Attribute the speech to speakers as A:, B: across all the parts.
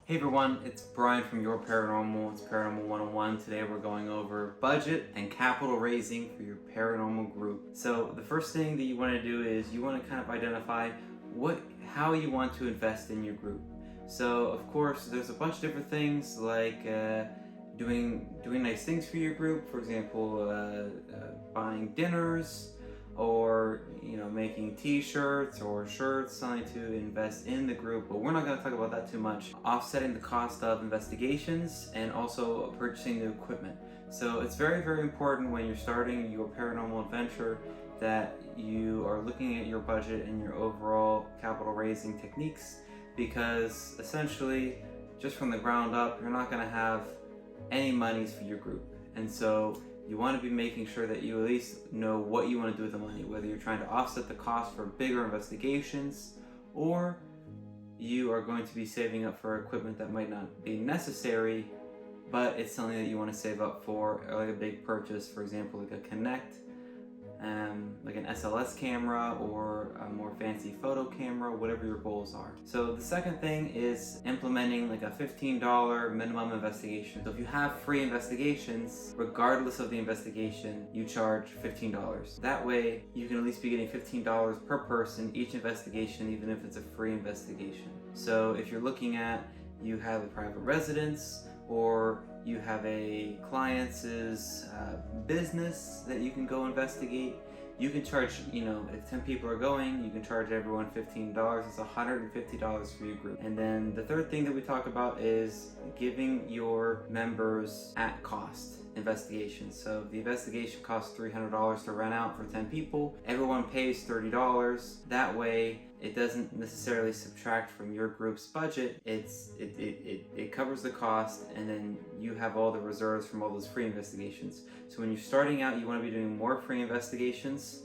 A: Hey everyone, it's Brian from Your Paranormal. It's Paranormal 101. Today we're going over budget and capital raising for your paranormal group. So the first thing that you want to do is you want to kind of identify how you want to invest in your group. So of course there's a bunch of different things like doing nice things for your group. For example, buying dinners, or making t-shirts or shirts, something to invest in the group, but we're not going to talk about that too much. Offsetting the cost of investigations and also purchasing the equipment. So it's very, very important when you're starting your paranormal adventure that you are looking at your budget and your overall capital raising techniques, because essentially just from the ground up you're not going to have any monies for your group, and so you want to be making sure that you at least know what you want to do with the money, whether you're trying to offset the cost for bigger investigations or you are going to be saving up for equipment that might not be necessary, but it's something that you want to save up for, like a big purchase, for example, like a Connect, like an SLS camera or a more fancy photo camera, whatever your goals are. So the second thing is implementing like a $15 minimum investigation. So if you have free investigations, regardless of the investigation, you charge $15. That way you can at least be getting $15 per person each investigation, even if it's a free investigation. So if you're looking at, you have a private residence, or you have a client's business that you can go investigate, you can charge, if 10 people are going, you can charge everyone $15. It's $150 for your group. And then the third thing that we talk about is giving your members at cost investigations. So if the investigation costs $300 to rent out for 10 people, everyone pays $30. That way it doesn't necessarily subtract from your group's budget. It covers the cost, and then you have all the reserves from all those free investigations. So when you're starting out, you want to be doing more free investigations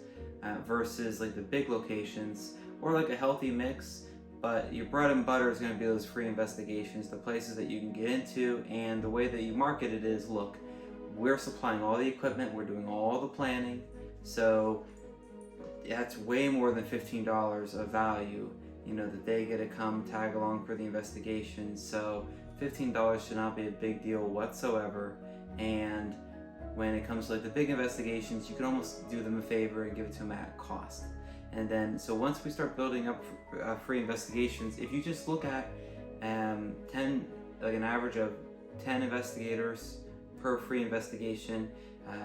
A: versus like the big locations, or like a healthy mix. But your bread and butter is going to be those free investigations, the places that you can get into, and the way that you market it is, look, we're supplying all the equipment, we're doing all the planning, so that's way more than $15 of value, that they get to come tag along for the investigation. So $15 should not be a big deal whatsoever. And when it comes to like the big investigations, you can almost do them a favor and give it to them at cost. And then, so once we start building up free investigations, if you just look at 10, like an average of 10 investigators per free investigation,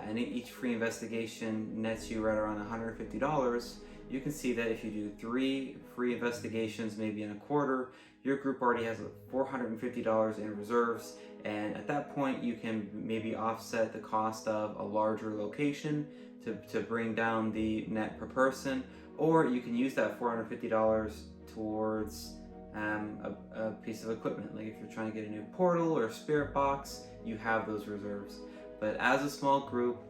A: and each free investigation nets you right around $150, you can see that if you do 3 free investigations, maybe in a quarter, your group already has $450 in reserves. And at that point, you can maybe offset the cost of a larger location to bring down the net per person, or you can use that $450 towards a piece of equipment. Like if you're trying to get a new portal or a spirit box, you have those reserves. But as a small group,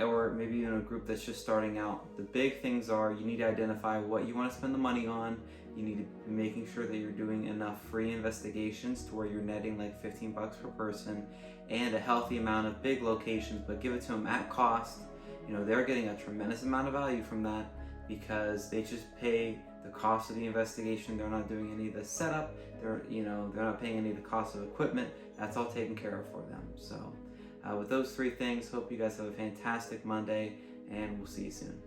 A: or maybe even a group that's just starting out, the big things are, you need to identify what you want to spend the money on. You need to be making sure that you're doing enough free investigations to where you're netting like $15 per person, and a healthy amount of big locations, but give it to them at cost. They're getting a tremendous amount of value from that, because they just pay the cost of the investigation. They're not doing any of the setup. They're not paying any of the cost of equipment. That's all taken care of for them. So with those 3 things, hope you guys have a fantastic Monday, and we'll see you soon.